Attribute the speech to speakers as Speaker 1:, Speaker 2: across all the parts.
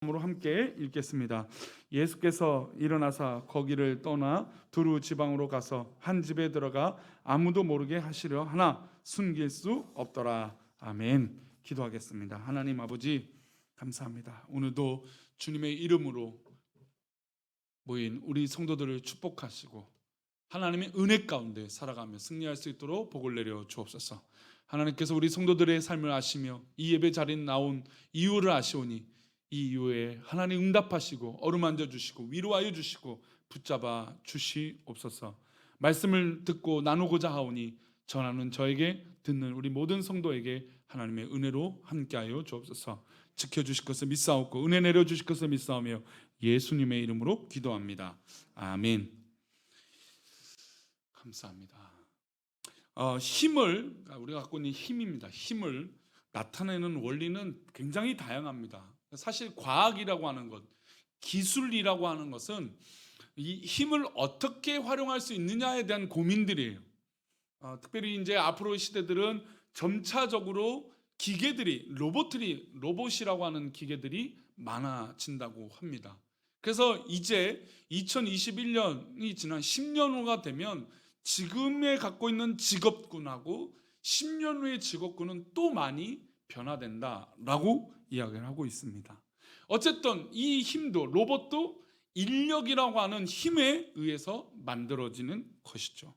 Speaker 1: 으로 함께 읽겠습니다. 예수께서 일어나사 거기를 떠나 두루 지방으로 가서 한 집에 들어가 아무도 모르게 하시려 하나 숨길 수 없더라. 아멘. 기도하겠습니다. 하나님 아버지 감사합니다. 오늘도 주님의 이름으로 모인 우리 성도들을 축복하시고 하나님의 은혜 가운데 살아가며 승리할 수 있도록 복을 내려 주옵소서. 하나님께서 우리 성도들의 삶을 아시며 이 예배 자리에 나온 이유를 아시오니 이 이후에 하나님 응답하시고 어루만져 주시고 위로하여 주시고 붙잡아 주시옵소서. 말씀을 듣고 나누고자 하오니 전하는 저에게 듣는 우리 모든 성도에게 하나님의 은혜로 함께하여 주옵소서. 지켜주실 것을 믿사옵고 은혜 내려주실 것을 믿사오며 예수님의 이름으로 기도합니다. 아멘. 감사합니다. 힘을 우리가 갖고 있는 힘입니다. 힘을 나타내는 원리는 굉장히 다양합니다. 사실 과학이라고 하는 것, 기술이라고 하는 것은 이 힘을 어떻게 활용할 수 있느냐에 대한 고민들이에요. 특별히 이제 앞으로 시대들은 점차적으로 기계들이 로봇이라고 하는 기계들이 많아진다고 합니다. 그래서 이제 2021년이 지난 10년 후가 되면 지금에 갖고 있는 직업군하고 10년 후의 직업군은 또 많이 변화된다라고 이야기를 하고 있습니다. 어쨌든 이 힘도 로봇도 인력이라고 하는 힘에 의해서 만들어지는 것이죠.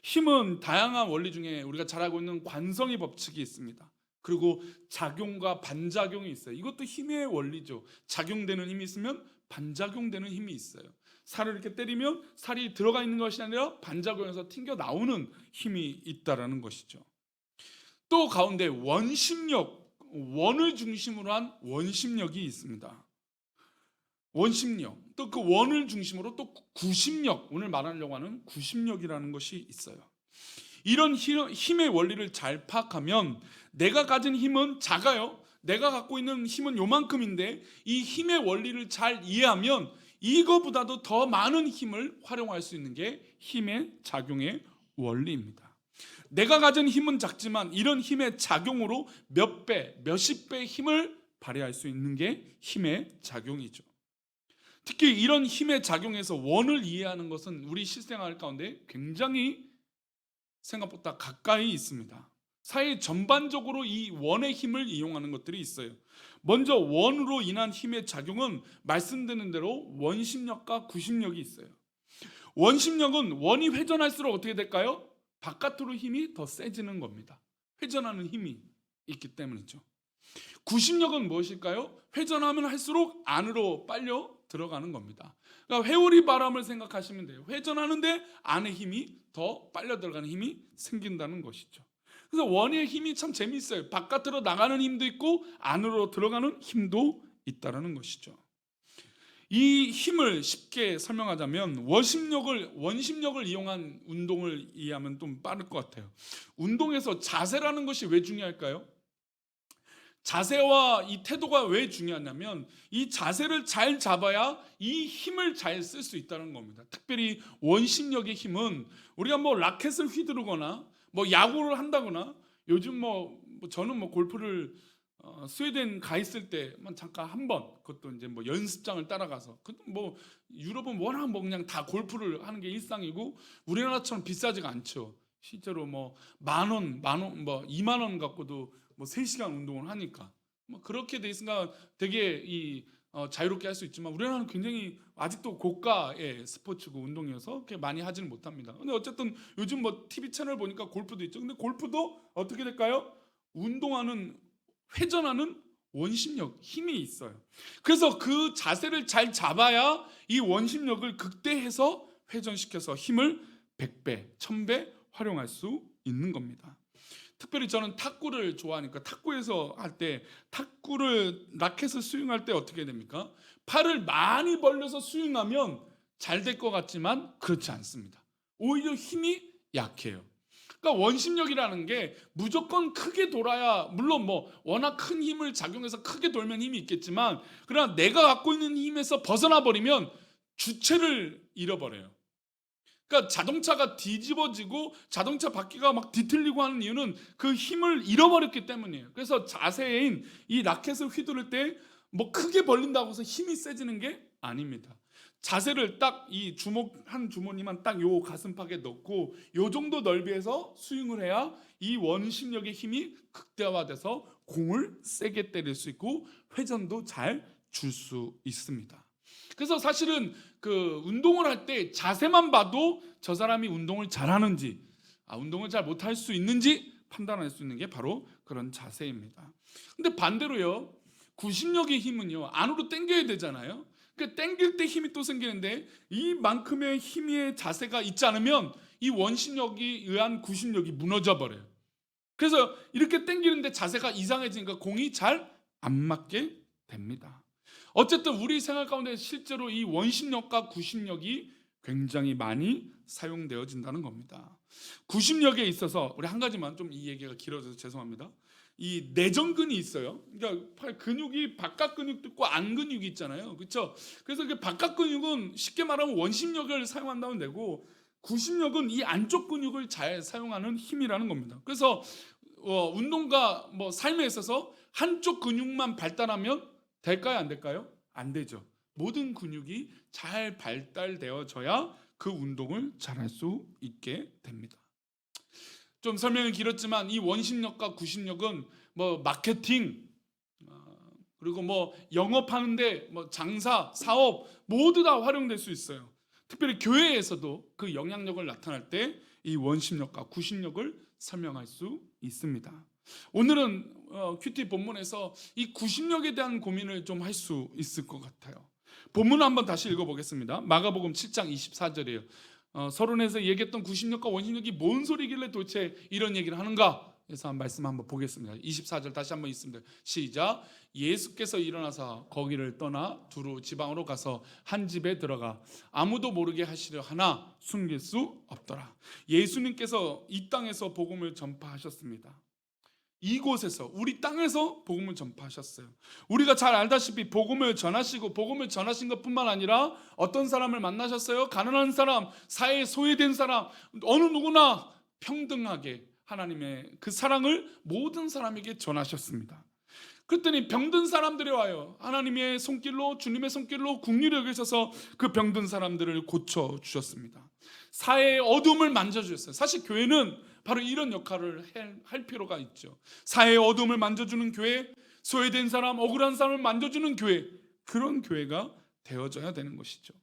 Speaker 1: 힘은 다양한 원리 중에 우리가 잘 알고 있는 관성의 법칙이 있습니다. 그리고 작용과 반작용이 있어요. 이것도 힘의 원리죠. 작용되는 힘이 있으면 반작용되는 힘이 있어요. 살을 이렇게 때리면 살이 들어가 있는 것이 아니라 반작용해서 튕겨 나오는 힘이 있다라는 것이죠. 또 가운데 원심력, 원을 중심으로 한 원심력이 있습니다. 원심력, 또 그 원을 중심으로 또 구심력, 오늘 말하려고 하는 구심력이라는 것이 있어요. 이런 힘의 원리를 잘 파악하면 내가 가진 힘은 작아요. 내가 갖고 있는 힘은 요만큼인데 이 힘의 원리를 잘 이해하면 이거보다도 더 많은 힘을 활용할 수 있는 게 힘의 작용의 원리입니다. 내가 가진 힘은 작지만 이런 힘의 작용으로 몇 배, 몇십 배의 힘을 발휘할 수 있는 게 힘의 작용이죠. 특히 이런 힘의 작용에서 원을 이해하는 것은 우리 실생활 가운데 굉장히 생각보다 가까이 있습니다. 사회 전반적으로 이 원의 힘을 이용하는 것들이 있어요. 먼저 원으로 인한 힘의 작용은 말씀드린 대로 원심력과 구심력이 있어요. 원심력은 원이 회전할수록 어떻게 될까요? 바깥으로 힘이 더 세지는 겁니다. 회전하는 힘이 있기 때문이죠. 구심력은 무엇일까요? 회전하면 할수록 안으로 빨려 들어가는 겁니다. 그러니까 회오리 바람을 생각하시면 돼요. 회전하는데 안에 힘이 더 빨려 들어가는 힘이 생긴다는 것이죠. 그래서 원의 힘이 참 재미있어요. 바깥으로 나가는 힘도 있고 안으로 들어가는 힘도 있다는 것이죠. 이 힘을 쉽게 설명하자면 원심력을 이용한 운동을 이해하면 좀 빠를 것 같아요. 운동에서 자세라는 것이 왜 중요할까요? 자세와 이 태도가 왜 중요하냐면 이 자세를 잘 잡아야 이 힘을 잘 쓸 수 있다는 겁니다. 특별히 원심력의 힘은 우리가 뭐 라켓을 휘두르거나 뭐 야구를 한다거나 요즘 저는 골프를 스웨덴 가 있을 때만 잠깐 한 번, 그것도 이제 연습장을 따라가서, 유럽은 워낙 그냥 다 골프를 하는 게 일상이고 우리나라처럼 비싸지가 않죠. 실제로 만 원, 2만 원 갖고도 3시간 운동을 하니까 그렇게 돼 있으니까 되게 자유롭게 할 수 있지만 우리나라는 굉장히 아직도 고가의 스포츠고 운동이어서 그렇게 많이 하지는 못합니다. 근데 어쨌든 요즘 TV 채널 보니까 골프도 있죠. 근데 골프도 어떻게 될까요? 회전하는 원심력, 힘이 있어요. 그래서 그 자세를 잘 잡아야 이 원심력을 극대해서 회전시켜서 힘을 100배, 1000배 활용할 수 있는 겁니다. 특별히 저는 탁구를 좋아하니까 탁구에서 할 때 라켓을 스윙할 때 어떻게 됩니까? 팔을 많이 벌려서 스윙하면 잘 될 것 같지만 그렇지 않습니다. 오히려 힘이 약해요. 그러니까 원심력이라는 게 무조건 크게 돌아야, 물론 워낙 큰 힘을 작용해서 크게 돌면 힘이 있겠지만, 그러나 내가 갖고 있는 힘에서 벗어나 버리면 주체를 잃어버려요. 그러니까 자동차가 뒤집어지고 자동차 바퀴가 막 뒤틀리고 하는 이유는 그 힘을 잃어버렸기 때문이에요. 그래서 자세인 이 라켓을 휘두를 때 뭐 크게 벌린다고 해서 힘이 세지는 게 아닙니다. 자세를 딱 이 주먹 한 주머니만 딱 요 가슴팍에 넣고 요 정도 넓이에서 스윙을 해야 이 원심력의 힘이 극대화돼서 공을 세게 때릴 수 있고 회전도 잘 줄 수 있습니다. 그래서 사실은 그 운동을 할 때 자세만 봐도 저 사람이 운동을 잘하는지, 운동을 잘 못할 수 있는지 판단할 수 있는 게 바로 그런 자세입니다. 근데 반대로요, 구심력의 힘은요, 안으로 당겨야 되잖아요. 그 당길 때 힘이 또 생기는데 이만큼의 힘의 자세가 있지 않으면 이 원심력에 의한 구심력이 무너져 버려요. 그래서 이렇게 당기는데 자세가 이상해지니까 공이 잘 안 맞게 됩니다. 어쨌든 우리 생활 가운데 실제로 이 원심력과 구심력이 굉장히 많이 사용되어진다는 겁니다. 구심력에 있어서 우리 한 가지만, 좀 이 얘기가 길어져서 죄송합니다. 이 내전근이 있어요. 그러니까 팔 근육이 바깥 근육도 있고 안 근육이 있잖아요. 그렇죠? 그래서 그 바깥 근육은 쉽게 말하면 원심력을 사용한다면 되고, 구심력은 이 안쪽 근육을 잘 사용하는 힘이라는 겁니다. 그래서 운동과 뭐 삶에 있어서 한쪽 근육만 발달하면 될까요, 안 될까요? 안 되죠. 모든 근육이 잘 발달되어져야 그 운동을 잘할 수 있게 됩니다. 좀 설명이 길었지만 이 원심력과 구심력은 뭐 마케팅, 그리고 뭐 영업하는데 뭐 장사, 사업 모두 다 활용될 수 있어요. 특별히 교회에서도 그 영향력을 나타날 때 이 원심력과 구심력을 설명할 수 있습니다. 오늘은 큐티 본문에서 이 구심력에 대한 고민을 좀 할 수 있을 것 같아요. 본문을 한번 다시 읽어보겠습니다. 마가복음 7장 24절이에요. 서론에서 얘기했던 구심력과 원심력이 뭔 소리길래 도대체 이런 얘기를 하는가? 그래서 한 말씀 한번 보겠습니다. 24절 다시 한번 읽습니다. 시작. 예수께서 일어나서 거기를 떠나 두루 지방으로 가서 한 집에 들어가 아무도 모르게 하시려 하나 숨길 수 없더라. 예수님께서 이 땅에서 복음을 전파하셨습니다. 이곳에서, 우리 땅에서 복음을 전파하셨어요. 우리가 잘 알다시피 복음을 전하시고, 복음을 전하신 것뿐만 아니라 어떤 사람을 만나셨어요? 가난한 사람, 사회에 소외된 사람, 어느 누구나 평등하게 하나님의 그 사랑을 모든 사람에게 전하셨습니다. 그랬더니 병든 사람들이 와요. 하나님의 손길로, 주님의 손길로 긍휼히 여기셔서 그 병든 사람들을 고쳐주셨습니다. 사회의 어둠을 만져주셨어요. 사실 교회는 바로 이런 역할을 할 필요가 있죠. 사회의 어둠을 만져주는 교회, 소외된 사람, 억울한 사람을 만져주는 교회, 그런 교회가 되어져야 되는 것이죠.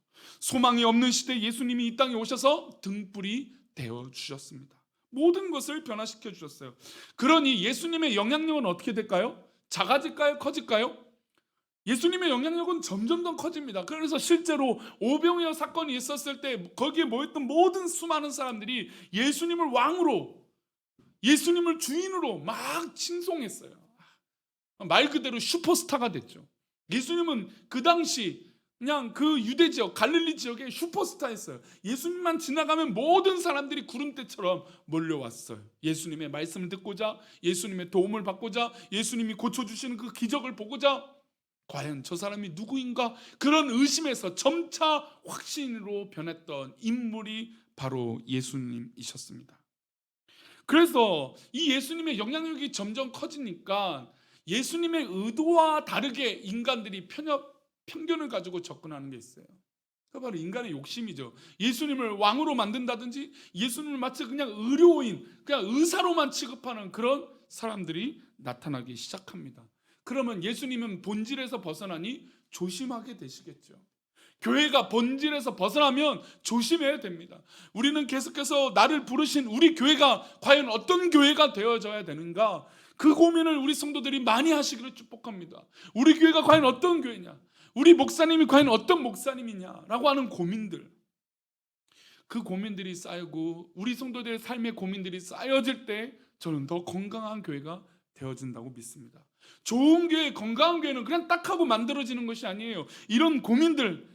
Speaker 1: 소망이 없는 시대에 예수님이 이 땅에 오셔서 등불이 되어주셨습니다. 모든 것을 변화시켜 주셨어요. 그러니 예수님의 영향력은 어떻게 될까요? 작아질까요? 커질까요? 예수님의 영향력은 점점 더 커집니다. 그래서 실제로 오병이어 사건이 있었을 때 거기에 모였던 모든 수많은 사람들이 예수님을 왕으로, 예수님을 주인으로 막 칭송했어요. 말 그대로 슈퍼스타가 됐죠. 예수님은 그 당시 그냥 그 유대 지역, 갈릴리 지역의 슈퍼스타였어요. 예수님만 지나가면 모든 사람들이 구름대처럼 몰려왔어요. 예수님의 말씀을 듣고자, 예수님의 도움을 받고자, 예수님이 고쳐주시는 그 기적을 보고자, 과연 저 사람이 누구인가? 그런 의심에서 점차 확신으로 변했던 인물이 바로 예수님이셨습니다. 그래서 이 예수님의 영향력이 점점 커지니까 예수님의 의도와 다르게 인간들이 편견을 가지고 접근하는 게 있어요. 그 바로 인간의 욕심이죠. 예수님을 왕으로 만든다든지, 예수님을 마치 그냥 의료인, 그냥 의사로만 취급하는 그런 사람들이 나타나기 시작합니다. 그러면 예수님은 본질에서 벗어나니 조심하게 되시겠죠. 교회가 본질에서 벗어나면 조심해야 됩니다. 우리는 계속해서 나를 부르신 우리 교회가 과연 어떤 교회가 되어져야 되는가, 그 고민을 우리 성도들이 많이 하시기를 축복합니다. 우리 교회가 과연 어떤 교회냐, 우리 목사님이 과연 어떤 목사님이냐라고 하는 고민들, 그 고민들이 쌓이고 우리 성도들의 삶의 고민들이 쌓여질 때 저는 더 건강한 교회가 되어진다고 믿습니다. 좋은 교회, 건강한 교회는 그냥 딱 하고 만들어지는 것이 아니에요. 이런 고민들,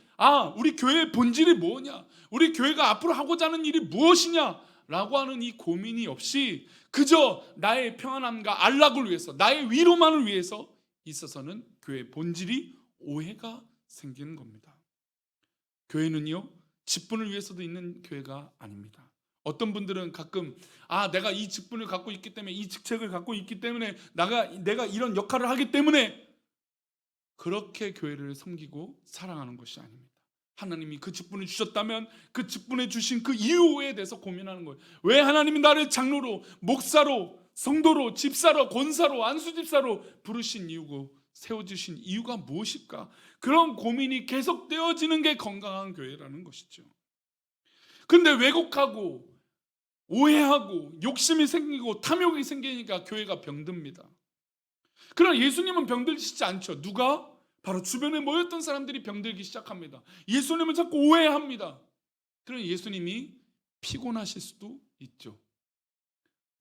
Speaker 1: 우리 교회의 본질이 뭐냐, 우리 교회가 앞으로 하고자 하는 일이 무엇이냐 라고 하는 이 고민이 없이 그저 나의 평안함과 안락을 위해서, 나의 위로만을 위해서 있어서는 교회의 본질이 오해가 생기는 겁니다. 교회는요, 직분을 위해서도 있는 교회가 아닙니다. 어떤 분들은 가끔 내가 이 직분을 갖고 있기 때문에, 이 직책을 갖고 있기 때문에, 내가 이런 역할을 하기 때문에 그렇게 교회를 섬기고 사랑하는 것이 아닙니다. 하나님이 그 직분을 주셨다면 그 직분에 주신 그 이유에 대해서 고민하는 거예요. 왜 하나님이 나를 장로로, 목사로, 성도로, 집사로, 권사로, 안수집사로 부르신 이유고 세워주신 이유가 무엇일까? 그런 고민이 계속되어지는 게 건강한 교회라는 것이죠. 근데 왜곡하고 오해하고 욕심이 생기고 탐욕이 생기니까 교회가 병듭니다. 그러나 예수님은 병들시지 않죠. 누가? 바로 주변에 모였던 사람들이 병들기 시작합니다. 예수님은 자꾸 오해합니다. 그러나 예수님이 피곤하실 수도 있죠.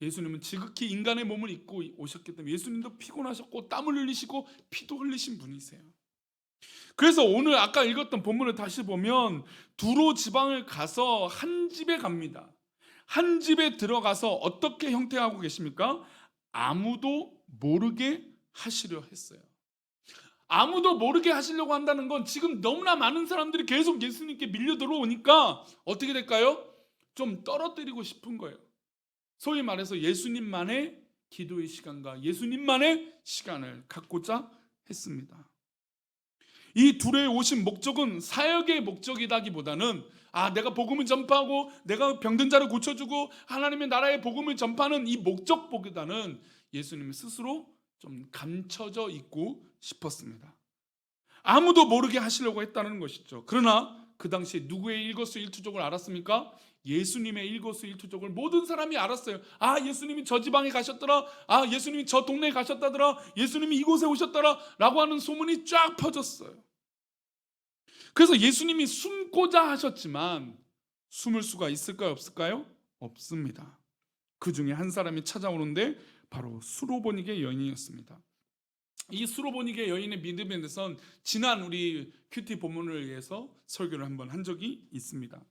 Speaker 1: 예수님은 지극히 인간의 몸을 입고 오셨기 때문에 예수님도 피곤하셨고 땀을 흘리시고 피도 흘리신 분이세요. 그래서 오늘 아까 읽었던 본문을 다시 보면 두로 지방을 가서 한 집에 갑니다. 한 집에 들어가서 어떻게 형태하고 계십니까? 아무도 모르게 하시려 했어요. 아무도 모르게 하시려고 한다는 건 지금 너무나 많은 사람들이 계속 예수님께 밀려 들어오니까 어떻게 될까요? 좀 떨어뜨리고 싶은 거예요. 소위 말해서 예수님만의 기도의 시간과 예수님만의 시간을 갖고자 했습니다. 이 둘의 오신 목적은 사역의 목적이라기보다는 내가 복음을 전파하고 내가 병든 자를 고쳐주고 하나님의 나라의 복음을 전파하는 이 목적보다는 예수님 스스로 좀 감춰져 있고 싶었습니다. 아무도 모르게 하시려고 했다는 것이죠. 그러나 그 당시에 누구의 일거수일투족을 알았습니까? 예수님의 일거수일투족을 모든 사람이 알았어요. 예수님이 저 지방에 가셨더라. 예수님이 저 동네에 가셨다더라. 예수님이 이곳에 오셨더라 라고 하는 소문이 쫙 퍼졌어요. 그래서 예수님이 숨고자 하셨지만 숨을 수가 있을까요? 없을까요? 없습니다. 그 중에 한 사람이 찾아오는데 바로 수로보니게 여인이었습니다. 이 수로보니게 여인의 믿음에 대해서는 지난 우리 큐티 본문을 위해서 설교를 한번 한 적이 있습니다.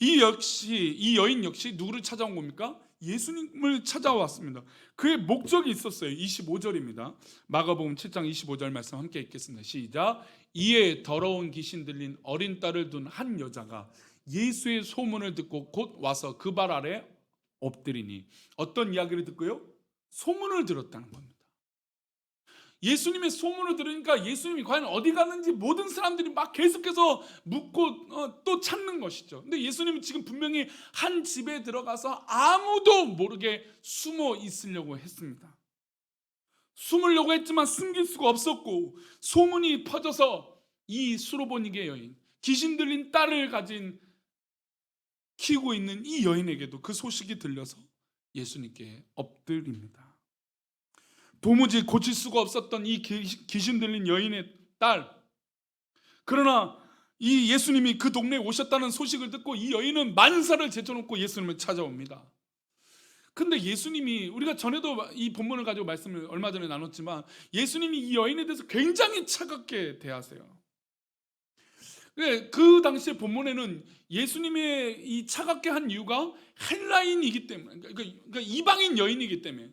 Speaker 1: 이 여인 역시 누구를 찾아온 겁니까? 예수님을 찾아왔습니다. 그의 목적이 있었어요. 25절입니다. 마가복음 7장 25절 말씀 함께 읽겠습니다. 시작. 이에 더러운 귀신 들린 어린 딸을 둔 한 여자가 예수의 소문을 듣고 곧 와서 그 발 아래 엎드리니, 어떤 이야기를 듣고요? 소문을 들었다는 겁니다. 예수님의 소문을 들으니까 예수님이 과연 어디 갔는지 모든 사람들이 막 계속해서 묻고 또 찾는 것이죠. 근데 예수님은 지금 분명히 한 집에 들어가서 아무도 모르게 숨어 있으려고 했습니다. 숨으려고 했지만 숨길 수가 없었고, 소문이 퍼져서 이 수로보니게 여인, 귀신 들린 딸을 키우고 있는 이 여인에게도 그 소식이 들려서 예수님께 엎드립니다. 도무지 고칠 수가 없었던 이 귀신 들린 여인의 딸. 그러나 이 예수님이 그 동네에 오셨다는 소식을 듣고 이 여인은 만사를 제쳐놓고 예수님을 찾아옵니다. 근데 예수님이, 우리가 전에도 이 본문을 가지고 말씀을 얼마 전에 나눴지만 예수님이 이 여인에 대해서 굉장히 차갑게 대하세요. 그 당시의 본문에는 예수님의 이 차갑게 한 이유가 헬라인이기 때문에, 그러니까 이방인 여인이기 때문에,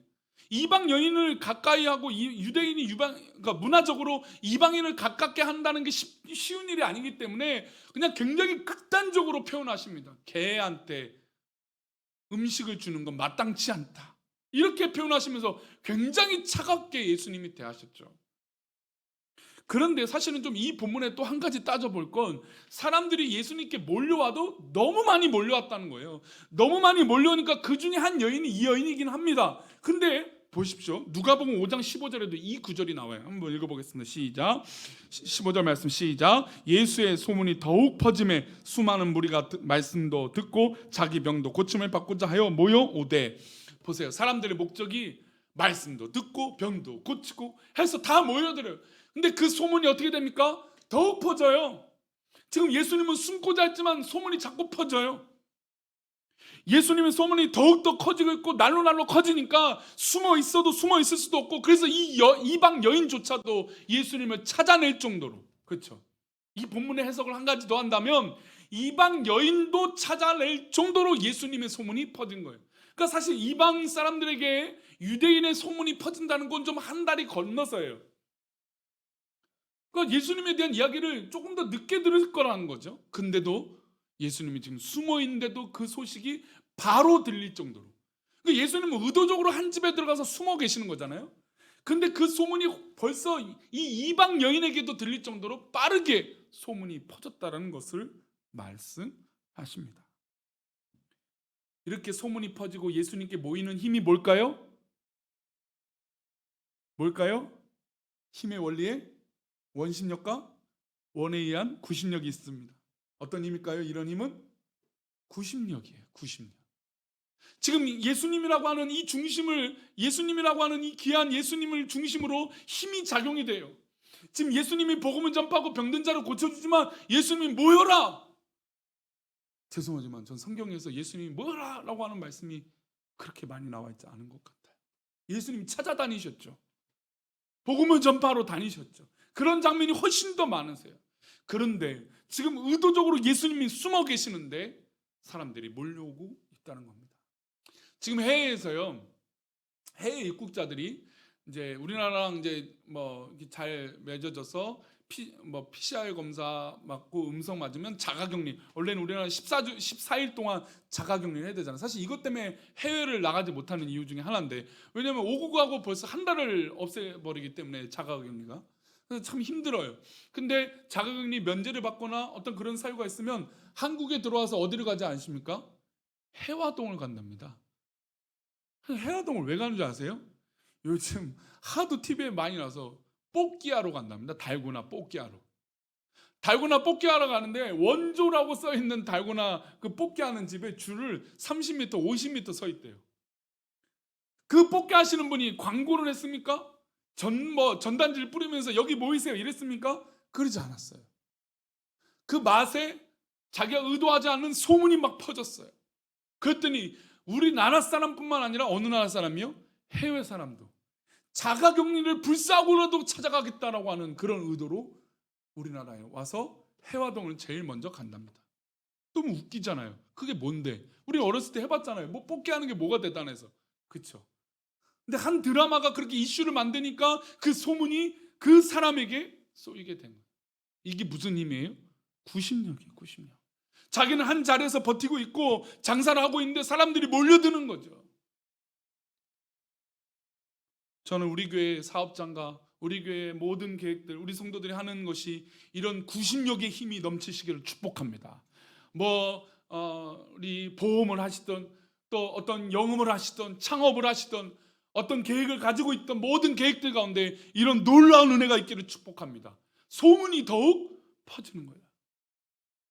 Speaker 1: 이방 여인을 가까이 하고 유대인이 그러니까 문화적으로 이방인을 가깝게 한다는 게 쉬운 일이 아니기 때문에 그냥 굉장히 극단적으로 표현하십니다. 개한테 음식을 주는 건 마땅치 않다, 이렇게 표현하시면서 굉장히 차갑게 예수님이 대하셨죠. 그런데 사실은 좀 이 본문에 또 한 가지 따져볼 건, 사람들이 예수님께 몰려와도 너무 많이 몰려왔다는 거예요. 너무 많이 몰려오니까 그 중에 한 여인이 이 여인이긴 합니다. 근데 보십시오. 누가복음 5장 15절에도 이 구절이 나와요. 한번 읽어보겠습니다. 시작. 15절 말씀 시작. 예수의 소문이 더욱 퍼짐에 수많은 무리가 말씀도 듣고 자기 병도 고침을 받고자 하여 모여오되. 보세요. 사람들의 목적이 말씀도 듣고 병도 고치고 해서 다 모여들어요. 근데 그 소문이 어떻게 됩니까? 더욱 퍼져요. 지금 예수님은 숨고자 했지만 소문이 자꾸 퍼져요. 예수님의 소문이 더욱더 커지고 있고 날로 커지니까 숨어 있어도 숨어 있을 수도 없고, 그래서 이방 여인조차도 예수님을 찾아낼 정도로, 그렇죠? 이 본문의 해석을 한 가지 더 한다면 이방 여인도 찾아낼 정도로 예수님의 소문이 퍼진 거예요. 그러니까 사실 이방 사람들에게 유대인의 소문이 퍼진다는 건 좀 한 달이 건너서예요. 그러니까 예수님에 대한 이야기를 조금 더 늦게 들을 거라는 거죠. 근데도 예수님이 지금 숨어 있는데도 그 소식이 바로 들릴 정도로. 그러니까 예수님은 의도적으로 한 집에 들어가서 숨어 계시는 거잖아요. 근데 그 소문이 벌써 이 이방 여인에게도 들릴 정도로 빠르게 소문이 퍼졌다라는 것을 말씀하십니다. 이렇게 소문이 퍼지고 예수님께 모이는 힘이 뭘까요? 뭘까요? 힘의 원리에 원심력과 원에 의한 구심력이 있습니다. 어떤 힘일까요? 이런 힘은 구심력이에요. 구심력. 지금 예수님이라고 하는 이 중심을, 예수님이라고 하는 이 귀한 예수님을 중심으로 힘이 작용이 돼요. 지금 예수님이 복음을 전파하고 병든 자를 고쳐주지만 예수님이 모여라. 죄송하지만 전 성경에서 예수님이 모여라라고 하는 말씀이 그렇게 많이 나와 있지 않은 것 같아요. 예수님이 찾아다니셨죠. 복음을 전파하러 다니셨죠. 그런 장면이 훨씬 더 많으세요. 그런데 지금 의도적으로 예수님이 숨어 계시는데 사람들이 몰려오고 있다는 겁니다. 지금 해외에서요, 해외 입국자들이 이제 우리나라랑 이제 뭐 잘 맺어져서 PCR 검사 맞고 음성 맞으면 자가격리. 원래는 우리나라 14일 동안 자가격리를 해야 되잖아요. 사실 이것 때문에 해외를 나가지 못하는 이유 중에 하나인데, 왜냐면 오고 가고 벌써 한 달을 없애버리기 때문에 자가격리가. 그래서 참 힘들어요. 근데 자가격리 면제를 받거나 어떤 그런 사유가 있으면 한국에 들어와서 어디를 가지 않습니까? 해화동을 간답니다. 해화동을 왜 가는 줄 아세요? 요즘 하도 TV에 많이 나와서 뽑기하러 간답니다. 달고나 뽑기하러. 달고나 뽑기하러 가는데 원조라고 써있는 달고나 그 뽑기하는 집에 줄을 30m, 50m 서 있대요. 그 뽑기 하시는 분이 광고를 했습니까? 전단지를 뿌리면서 여기 모이세요 이랬습니까? 그러지 않았어요. 그 맛에 자기가 의도하지 않는 소문이 막 퍼졌어요. 그랬더니 우리나라 사람뿐만 아니라 어느 나라 사람이요? 해외 사람도 자가격리를 불사고라도 찾아가겠다라고 하는 그런 의도로 우리나라에 와서 해화동을 제일 먼저 간답니다. 너무 웃기잖아요. 그게 뭔데? 우리 어렸을 때 해봤잖아요. 뭐 뽑기 하는 게 뭐가 대단해서. 그쵸? 근데 한 드라마가 그렇게 이슈를 만드니까 그 소문이 그 사람에게 쏘이게 된 거예요. 이게 무슨 힘이에요? 구심력이에요. 구심력. 자기는 한 자리에서 버티고 있고 장사를 하고 있는데 사람들이 몰려드는 거죠. 저는 우리 교회 사업장과 우리 교회의 모든 계획들, 우리 성도들이 하는 것이 이런 구심력의 힘이 넘치시기를 축복합니다. 우리 보험을 하시던 또 어떤 영업을 하시던 창업을 하시던 어떤 계획을 가지고 있던 모든 계획들 가운데 이런 놀라운 은혜가 있기를 축복합니다. 소문이 더욱 퍼지는 거예요.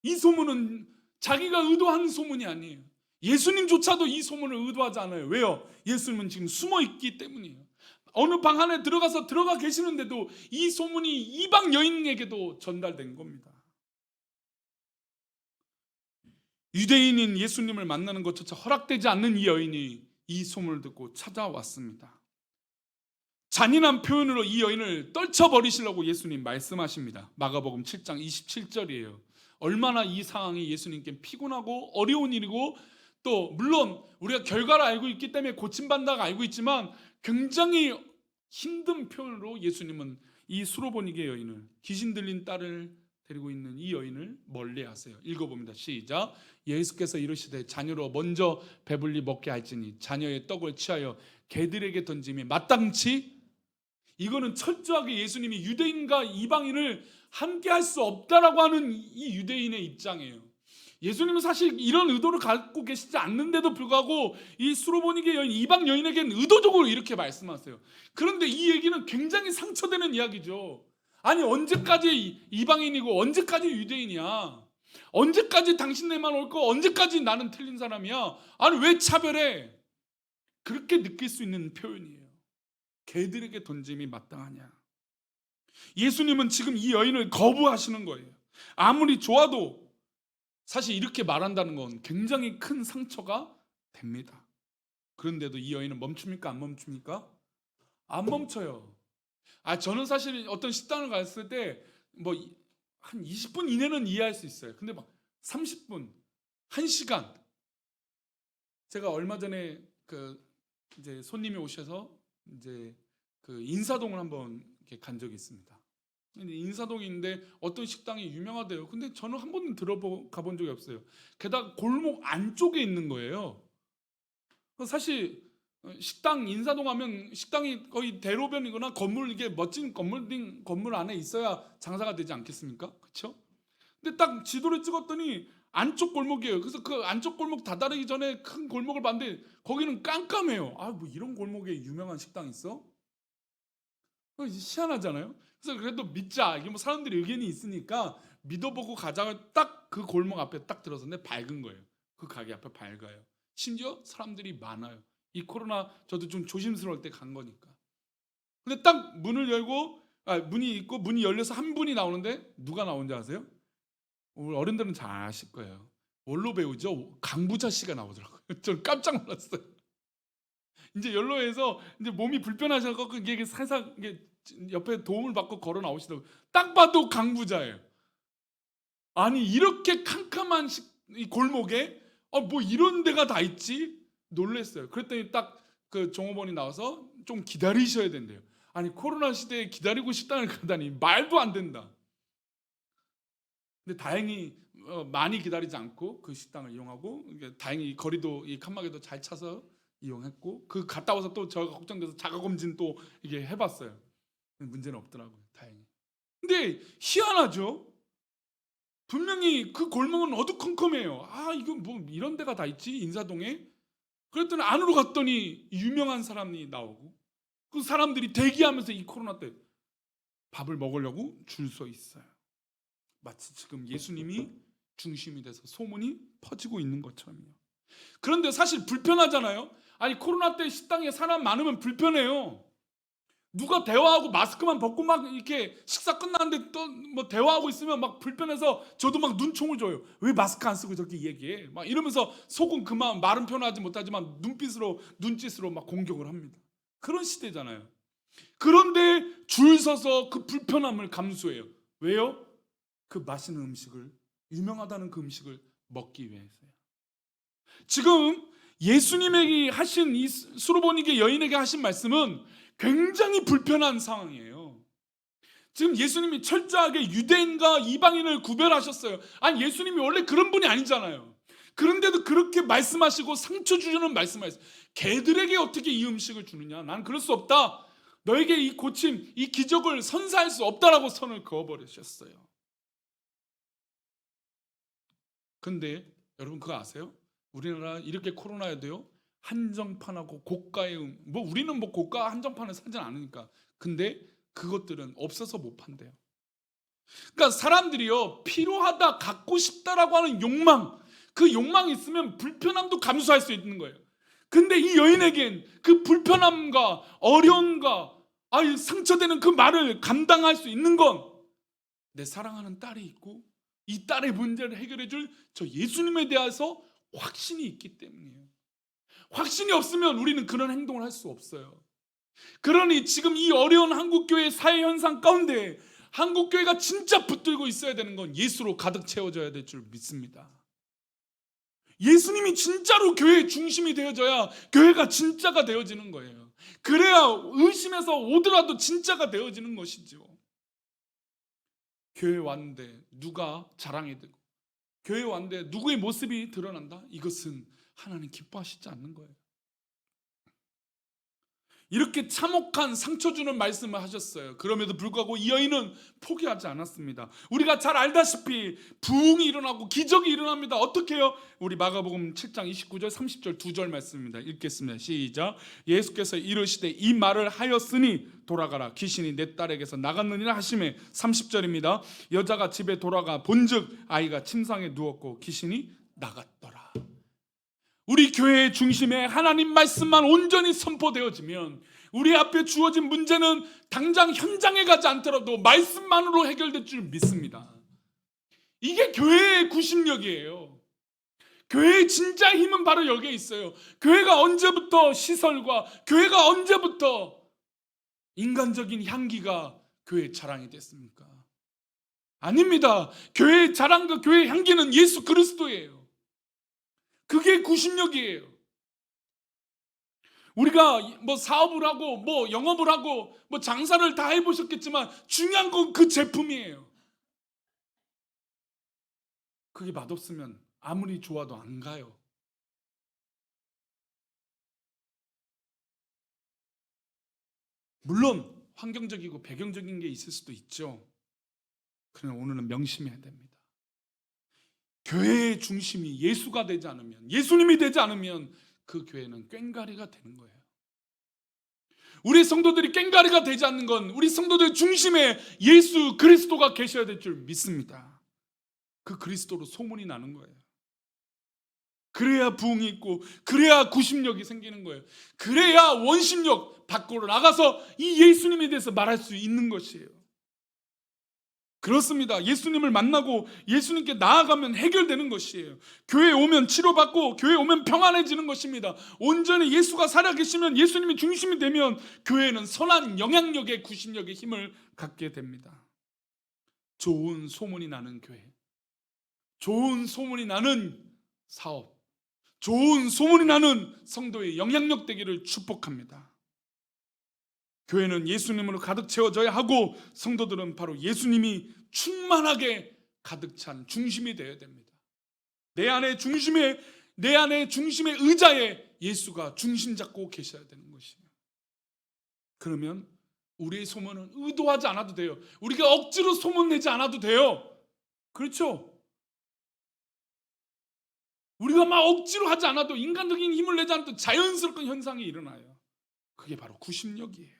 Speaker 1: 이 소문은 자기가 의도한 소문이 아니에요. 예수님조차도 이 소문을 의도하지 않아요. 왜요? 예수님은 지금 숨어 있기 때문이에요. 어느 방 안에 들어가 계시는데도 이 소문이 이방 여인에게도 전달된 겁니다. 유대인인 예수님을 만나는 것조차 허락되지 않는 이 여인이 이 소문을 듣고 찾아왔습니다. 잔인한 표현으로 이 여인을 떨쳐버리시려고 예수님 말씀하십니다. 마가복음 7장 27절이에요. 얼마나 이 상황이 예수님께 피곤하고 어려운 일이고, 또 물론 우리가 결과를 알고 있기 때문에 고침받는다고 알고 있지만 굉장히 힘든 표현으로 예수님은 이 수로보니게 여인을, 귀신 들린 딸을 데리고 있는 이 여인을 멀리하세요. 읽어봅니다. 시작. 예수께서 이르시되 자녀로 먼저 배불리 먹게 할지니 자녀의 떡을 취하여 개들에게 던짐이 마땅치. 이거는 철저하게 예수님이 유대인과 이방인을 함께 할 수 없다라고 하는 이 유대인의 입장이에요. 예수님은 사실 이런 의도를 갖고 계시지 않는데도 불구하고 이 수로보니게 여인, 이방 여인에게는 의도적으로 이렇게 말씀하세요. 그런데 이 얘기는 굉장히 상처되는 이야기죠. 아니, 언제까지 이방인이고 언제까지 유대인이야? 언제까지 당신네만 옳고 언제까지 나는 틀린 사람이야? 아니, 왜 차별해? 그렇게 느낄 수 있는 표현이에요. 개들에게 던짐이 마땅하냐? 예수님은 지금 이 여인을 거부하시는 거예요. 아무리 좋아도 사실 이렇게 말한다는 건 굉장히 큰 상처가 됩니다. 그런데도 이 여인은 멈춥니까? 안 멈춥니까? 안 멈춰요. 저는 사실 어떤 식당을 갔을 때 뭐 한 20분 이내는 이해할 수 있어요. 근데 막 30분, 1시간. 제가 얼마 전에 이제 손님이 오셔서 이제 인사동을 한번 이렇게 간 적이 있습니다. 인사동이 있는데 어떤 식당이 유명하대요. 근데 저는 한 번도 가본 적이 없어요. 게다가 골목 안쪽에 있는 거예요. 사실 식당 인사동 하면 식당이 거의 대로변이거나 건물 이게 멋진 건물 안에 있어야 장사가 되지 않겠습니까? 그렇죠? 근데 딱 지도를 찍었더니 안쪽 골목이에요. 그래서 그 안쪽 골목 다다르기 전에 큰 골목을 봤는데 거기는 깜깜해요. 아, 뭐 이런 골목에 유명한 식당 있어? 희한하잖아요. 그래서 그래도 믿자. 이게 뭐 사람들이 의견이 있으니까 믿어보고 가자고 딱 그 골목 앞에 딱 들어섰는데 밝은 거예요. 그 가게 앞에 밝아요. 심지어 사람들이 많아요. 이 코로나 저도 좀 조심스러울 때 간 거니까. 근데 딱 문을 열고 문이 있고 문이 열려서 한 분이 나오는데 누가 나온지 아세요? 우리 어른들은 잘 아실 거예요. 원로 배우죠. 강부자 씨가 나오더라고요. 저 깜짝 놀랐어요. 이제 연로해서 이제 몸이 불편하셔서 이게 살살 이게 옆에 도움을 받고 걸어 나오시더라고요. 딱 봐도 강부자예요. 아니 이렇게 캄캄한 이 골목에 뭐 이런 데가 다 있지? 놀랬어요. 그랬더니 딱 그 종업원이 나와서 좀 기다리셔야 된대요. 아니 코로나 시대에 기다리고 식당을 가다니 말도 안 된다. 근데 다행히 많이 기다리지 않고 그 식당을 이용하고 다행히 이 거리도 이 칸막이도 잘 차서 이용했고 그 갔다 와서 또 저가 걱정돼서 자가 검진 또 이게 해봤어요. 문제는 없더라고요. 다행히. 근데 희한하죠. 분명히 그 골목은 어두컴컴해요. 아 이거 뭐 이런 데가 다 있지 인사동에. 그랬더니 안으로 갔더니 유명한 사람이 나오고 그 사람들이 대기하면서 이 코로나 때 밥을 먹으려고 줄 서 있어요. 마치 지금 예수님이 중심이 돼서 소문이 퍼지고 있는 것처럼요. 그런데 사실 불편하잖아요. 아니 코로나 때 식당에 사람 많으면 불편해요. 누가 대화하고 마스크만 벗고 막 이렇게 식사 끝났는데 또 뭐 대화하고 있으면 막 불편해서 저도 막 눈총을 줘요. 왜 마스크 안 쓰고 저렇게 얘기해? 막 이러면서 속은 그만 말은 표현하지 못하지만 눈짓으로 막 공격을 합니다. 그런 시대잖아요. 그런데 줄 서서 그 불편함을 감수해요. 왜요? 그 맛있는 음식을 유명하다는 그 음식을 먹기 위해서요. 지금 예수님에게 하신 이 수로보니게 여인에게 하신 말씀은 굉장히 불편한 상황이에요. 지금 예수님이 철저하게 유대인과 이방인을 구별하셨어요. 아니 예수님이 원래 그런 분이 아니잖아요. 그런데도 그렇게 말씀하시고 상처 주시는 말씀하셨어요. 개들에게 어떻게 이 음식을 주느냐? 난 그럴 수 없다. 너에게 이 고침, 이 기적을 선사할 수 없다라고 선을 그어버리셨어요. 근데 여러분 그거 아세요? 우리나라 이렇게 코로나에도요 한정판하고 고가의 뭐 우리는 뭐 고가 한정판을 사지 않으니까 근데 그것들은 없어서 못 판대요. 그러니까 사람들이요 필요하다 갖고 싶다라고 하는 욕망 그 욕망이 있으면 불편함도 감수할 수 있는 거예요. 근데 이 여인에겐 그 불편함과 어려움과 상처되는 그 말을 감당할 수 있는 건 내 사랑하는 딸이 있고 이 딸의 문제를 해결해 줄 저 예수님에 대해서 확신이 있기 때문이에요. 확신이 없으면 우리는 그런 행동을 할 수 없어요. 그러니 지금 이 어려운 한국교회 사회 현상 가운데 한국교회가 진짜 붙들고 있어야 되는 건 예수로 가득 채워져야 될 줄 믿습니다. 예수님이 진짜로 교회의 중심이 되어져야 교회가 진짜가 되어지는 거예요. 그래야 의심해서 오더라도 진짜가 되어지는 것이죠. 교회 왔는데 누가 자랑이 되고 교회 왔는데 누구의 모습이 드러난다? 이것은 하나님 기뻐하시지 않는 거예요. 이렇게 참혹한 상처 주는 말씀을 하셨어요. 그럼에도 불구하고 이 여인은 포기하지 않았습니다. 우리가 잘 알다시피 부흥이 일어나고 기적이 일어납니다. 어떻게 해요? 우리 마가복음 7장 29절 30절 2절 말씀입니다. 읽겠습니다. 시작. 예수께서 이르시되 이 말을 하였으니 돌아가라 귀신이 내 딸에게서 나갔느니라 하시매 30절입니다. 여자가 집에 돌아가 본즉 아이가 침상에 누웠고 귀신이 나갔더라. 우리 교회의 중심에 하나님 말씀만 온전히 선포되어지면 우리 앞에 주어진 문제는 당장 현장에 가지 않더라도 말씀만으로 해결될 줄 믿습니다. 이게 교회의 구심력이에요. 교회의 진짜 힘은 바로 여기에 있어요. 교회가 언제부터 시설과 교회가 언제부터 인간적인 향기가 교회의 자랑이 됐습니까? 아닙니다. 교회의 자랑과 교회의 향기는 예수 그리스도예요. 그게 구심력이에요. 우리가 뭐 사업을 하고 뭐 영업을 하고 뭐 장사를 다 해보셨겠지만 중요한 건 그 제품이에요. 그게 맛없으면 아무리 좋아도 안 가요. 물론 환경적이고 배경적인 게 있을 수도 있죠. 그러나 오늘은 명심해야 됩니다. 교회의 중심이 예수가 되지 않으면, 예수님이 되지 않으면 그 교회는 꽹과리가 되는 거예요. 우리 성도들이 꽹과리가 되지 않는 건 우리 성도들 중심에 예수 그리스도가 계셔야 될 줄 믿습니다. 그 그리스도로 소문이 나는 거예요. 그래야 부흥이 있고, 그래야 구심력이 생기는 거예요. 그래야 원심력 밖으로 나가서 이 예수님에 대해서 말할 수 있는 것이에요. 그렇습니다. 예수님을 만나고 예수님께 나아가면 해결되는 것이에요. 교회에 오면 치료받고 교회에 오면 평안해지는 것입니다. 온전히 예수가 살아계시면, 예수님이 중심이 되면 교회는 선한 영향력의 구심력의 힘을 갖게 됩니다. 좋은 소문이 나는 교회, 좋은 소문이 나는 사업, 좋은 소문이 나는 성도의 영향력 되기를 축복합니다. 교회는 예수님으로 가득 채워져야 하고, 성도들은 바로 예수님이 충만하게 가득 찬 중심이 되어야 됩니다. 내 안에 중심의 의자에 예수가 중심 잡고 계셔야 되는 것이에요. 그러면 우리의 소문은 의도하지 않아도 돼요. 우리가 억지로 소문내지 않아도 돼요. 그렇죠? 우리가 막 억지로 하지 않아도, 인간적인 힘을 내지 않아도 자연스럽게 현상이 일어나요. 그게 바로 구심력이에요.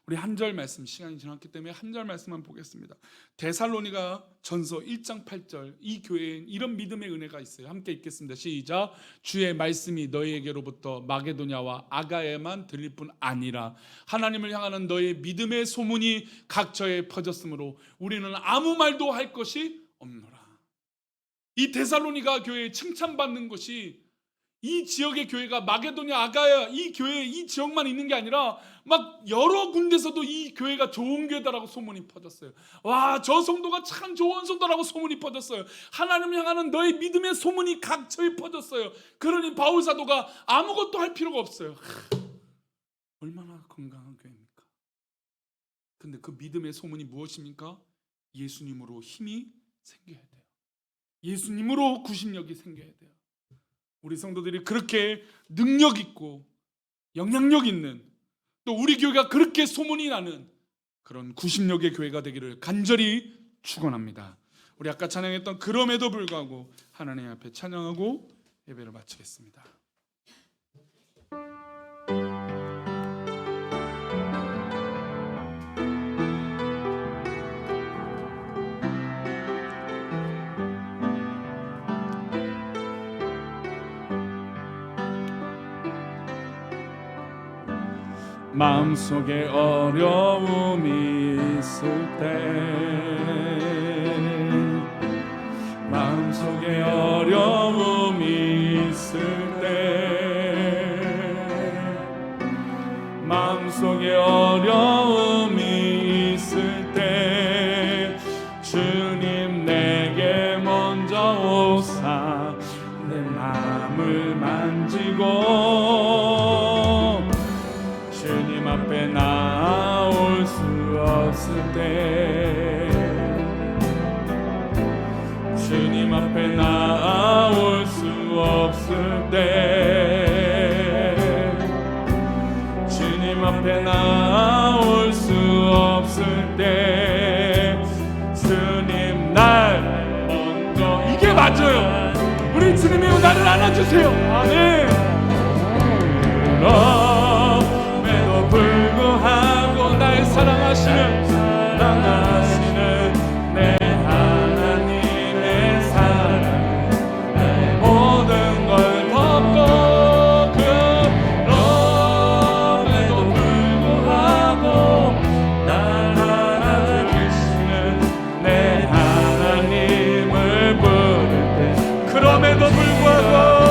Speaker 1: 우리 한 절 말씀, 시간이 지났기 때문에 한 절 말씀만 보겠습니다. 데살로니가 전서 1장 8절, 이 교회엔 이런 믿음의 은혜가 있어요. 함께 읽겠습니다. 시작. 주의 말씀이 너희에게로부터 마게도냐와 아가야에만 들릴 뿐 아니라 하나님을 향하는 너희 믿음의 소문이 각처에 퍼졌으므로 우리는 아무 말도 할 것이 없노라. 이 데살로니가 교회에 칭찬받는 것이, 이 지역의 교회가 마게도냐, 아가야, 이 교회, 이 지역만 있는 게 아니라 막 여러 군데서도 이 교회가 좋은 교회다라고 소문이 퍼졌어요. 와, 저 성도가 참 좋은 성도라고 소문이 퍼졌어요. 하나님을 향하는 너의 믿음의 소문이 각처에 퍼졌어요. 그러니 바울 사도가 아무것도 할 필요가 없어요. 얼마나 건강한 교회입니까? 근데 그 믿음의 소문이 무엇입니까? 예수님으로 힘이 생겨야 돼요. 예수님으로 구심력이 생겨야 돼요. 우리 성도들이 그렇게 능력 있고 영향력 있는, 또 우리 교회가 그렇게 소문이 나는 그런 구심력의 교회가 되기를 간절히 축원합니다. 우리 아까 찬양했던 그럼에도 불구하고 하나님 앞에 찬양하고 예배를 마치겠습니다. 마음속에 어려움이 있을 때, 마음속에 어려움이 있을 때, 마음속에 어려움이 있을 때 주님 내게 먼저 오사 내 마음을 만지고 주님 앞에 나올 수 없을 때, 주님 앞에 나올 수 없을 때, 주님 앞에 나올 수 없을 때 주님 날 먼저, 이게 맞아요. 우리 주님이 나를 안아주세요. 아멘. 불구하고 날 사랑하시는 내 하나님의 사랑, 내 모든 걸 덮고, 그럼에도 불구하고 날 안아주시는 내 하나님을 부를 때, 그럼에도 불구하고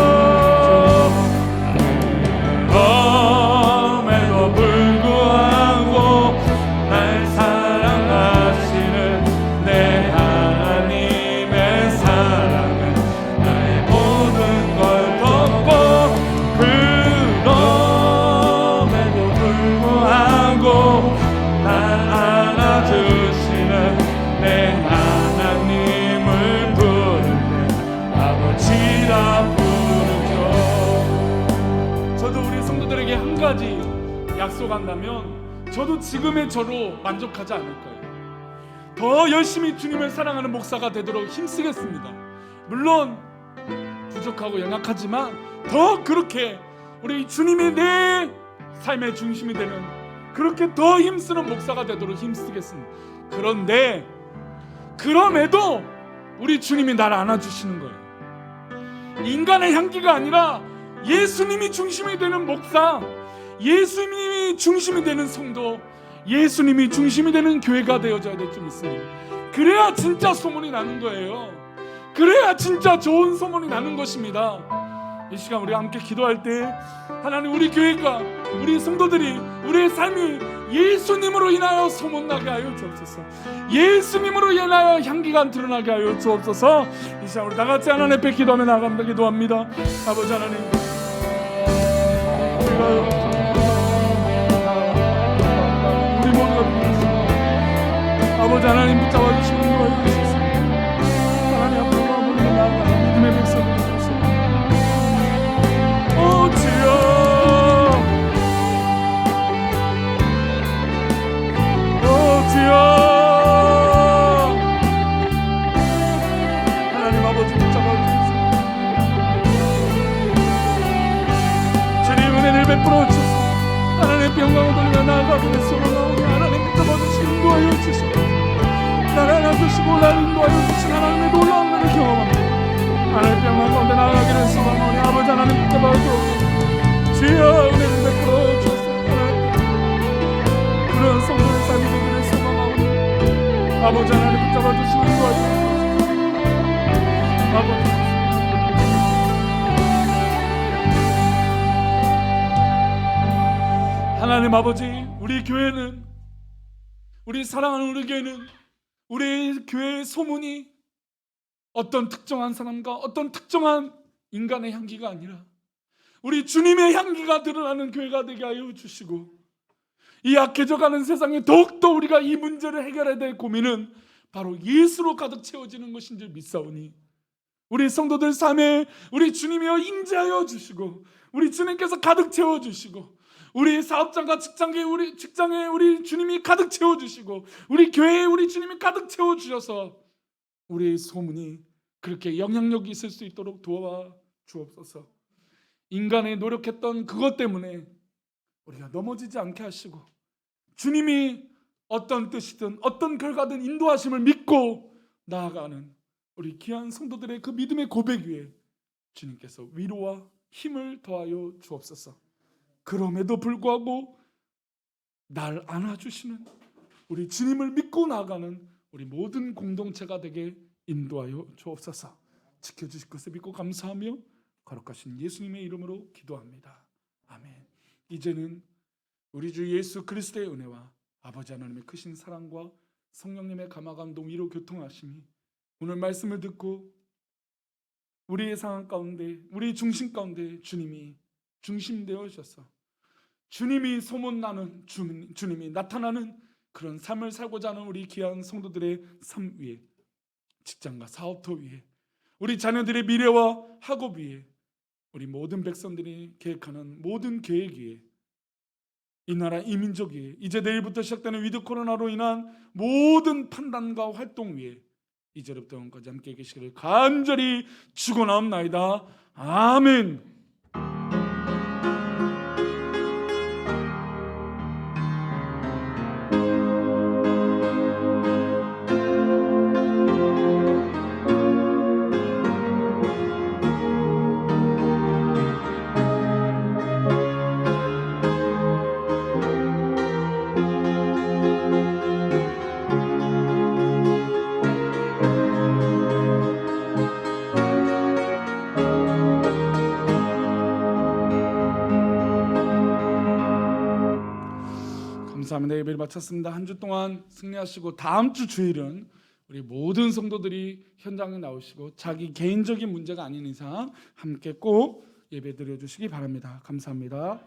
Speaker 1: 약속한다면 저도 지금의 저로 만족하지 않을 거예요. 더 열심히 주님을 사랑하는 목사가 되도록 힘쓰겠습니다. 물론 부족하고 연약하지만 더 그렇게 우리 주님이 내 삶의 중심이 되는, 그렇게 더 힘쓰는 목사가 되도록 힘쓰겠습니다. 그런데 그럼에도 우리 주님이 나를 안아주시는 거예요. 인간의 향기가 아니라 예수님이 중심이 되는 목사, 예수님이 중심이 되는 성도, 예수님이 중심이 되는 교회가 되어져야 될 줄 믿습니다. 그래야 진짜 소문이 나는 거예요. 그래야 진짜 좋은 소문이 나는 것입니다. 이 시간 우리 함께 기도할 때 하나님, 우리 교회가, 우리 성도들이, 우리의 삶이 예수님으로 인하여 소문나게 하여 주옵소서. 예수님으로 인하여 향기가 드러나게 하여 주옵소서. 이 시간 우리 다같이 하나님 앞에 기도하며 나아갑니다. 기도합니다. 아버지 하나님, 우리 모두가 믿습니다. 아버지 하나님 붙잡아 주시고 인도하여 주시옵소서. 하나님 앞으로 우리가 나아가는 믿음의 백성들 되소서. 오 주여, 주여, 하나님 아버지 붙잡아 주소서. 주님 은혜를 베풀어 주소서. 하나님 영광을 돌리며 나아가게 됐소서. 하나님 붙잡아 주시고 인도하여 주소서. 나를 안아주시고 나를 인도하여 주신 하나님의 놀라운 은혜를 경험합니다. 하나님 영광 가운데 나아가게 됐소서. 아버지 하나님 붙잡아 주소서. 주여 은혜를 베풀어 주소서. 그런 성도의 삶이 되기를 소망하오니 아버지 하나님 붙잡아 주시고 인도하여 주소서. 아버지, 하나님 아버지, 우리 교회는, 우리 사랑하는 우리 교회는, 우리 교회의 소문이 어떤 특정한 사람과 어떤 특정한 인간의 향기가 아니라 우리 주님의 향기가 드러나는 교회가 되게 하여 주시고, 이 약해져가는 세상에 더욱더 우리가 이 문제를 해결해야 될 고민은 바로 예수로 가득 채워지는 것인 줄 믿사오니 우리 성도들 삶에 우리 주님이여 임재하여 주시고, 우리 주님께서 가득 채워주시고, 우리 사업장과 직장에 우리 주님이 가득 채워주시고, 우리 교회에 우리 주님이 가득 채워주셔서 우리의 소문이 그렇게 영향력이 있을 수 있도록 도와 주옵소서. 인간이 노력했던 그것 때문에 우리가 넘어지지 않게 하시고, 주님이 어떤 뜻이든 어떤 결과든 인도하심을 믿고 나아가는 우리 귀한 성도들의 그 믿음의 고백 위에 주님께서 위로와 힘을 더하여 주옵소서. 그럼에도 불구하고 날 안아주시는 우리 주님을 믿고 나아가는 우리 모든 공동체가 되게 인도하여 주옵소서. 지켜주실 것을 믿고 감사하며 거룩하신 예수님의 이름으로 기도합니다. 아멘. 이제는 우리 주 예수 그리스도의 은혜와 아버지 하나님의 크신 사랑과 성령님의 감화감동 위로 교통하심이 오늘 말씀을 듣고 우리의 상황 가운데, 우리 중심 가운데 주님이 중심되어 주셔서 주님이 소문나는, 주님이 나타나는 그런 삶을 살고자 하는 우리 귀한 성도들의 삶 위에, 직장과 사업터 위에, 우리 자녀들의 미래와 학업 위에, 우리 모든 백성들이 계획하는 모든 계획 위에, 이 나라 이 민족 위에, 이제 내일부터 시작되는 위드 코로나로 인한 모든 판단과 활동 위에 이제부터 영원까지 함께 계시기를 간절히 축원하옵나이다. 아멘. 감사합니다. 예배를 마쳤습니다. 한 주 동안 승리하시고 다음 주 주일은 우리 모든 성도들이 현장에 나오시고 자기 개인적인 문제가 아닌 이상 함께 꼭 예배 드려주시기 바랍니다. 감사합니다.